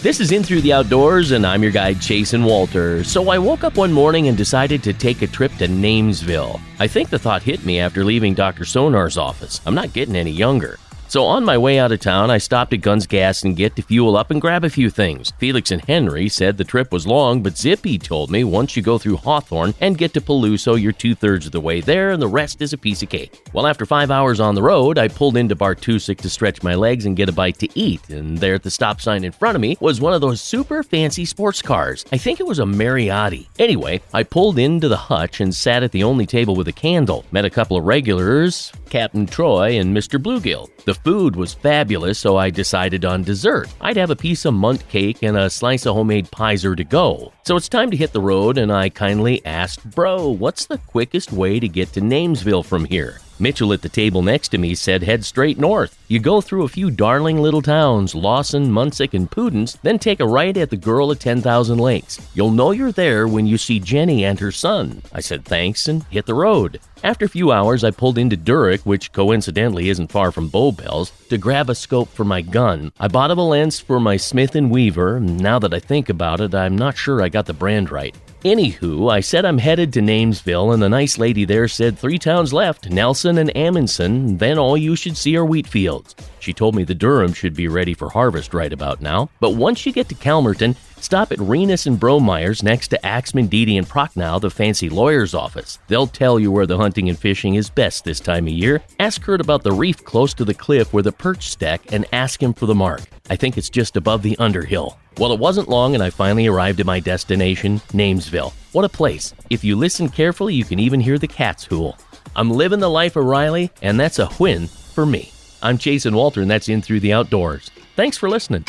This is In Through the Outdoors, and I'm your guide, Chasin' Walter. So I woke up one morning and decided to take a trip to Namesville. I think the thought hit me after leaving Dr. Sonar's office. I'm not getting any younger. So on my way out of town, I stopped at Guns Gas and Get to fuel up and grab a few things. Felix and Henry said the trip was long, but Zippy told me once you go through Hawthorne and get to Peluso, you're 2/3 of the way there and the rest is a piece of cake. Well, after 5 hours on the road, I pulled into Bartusek to stretch my legs and get a bite to eat. And there at the stop sign in front of me was one of those super fancy sports cars. I think it was a Mariotti. Anyway, I pulled into the hutch and sat at the only table with a candle. Met a couple of regulars, Captain Troy and Mr. Bluegill. The food was fabulous, so I decided on dessert. I'd have a piece of Mundt cake and a slice of homemade Pyzer to go. So it's time to hit the road, and I kindly asked, "Bro, what's the quickest way to get to Namesville from here?" Mitchell at the table next to me said head straight north. You go through a few darling little towns, Lawson, Munsick, and Pudenz, then take a right at the Girl at 10,000 Lakes. You'll know you're there when you see Jenny and her son. I said thanks and hit the road. After a few hours, I pulled into Durick, which coincidentally isn't far from Bowbells, to grab a scope for my gun. I bought a Valentz for my Smith & Weaver. Now that I think about it, I'm not sure I got the brand right. Anywho, I said I'm headed to Namesville, and the nice lady there said 3 towns left, Nelson and Amundson, then all you should see are wheat fields. She told me the Durham should be ready for harvest right about now. But once you get to Kalmerton, stop at Rinas and Brommeier's next to Axtman, Diede, and Prochnow, the fancy lawyer's office. They'll tell you where the hunting and fishing is best this time of year. Ask Kurt about the reef close to the cliff where the perch stack and ask him for the mark. I think it's just above the Underhill. Well, it wasn't long and I finally arrived at my destination, Namesville. What a place. If you listen carefully, you can even hear the cats hool. I'm living the life of Riley, and that's a win for me. I'm Chasin' Walter, and that's In Through the Outdoors. Thanks for listening.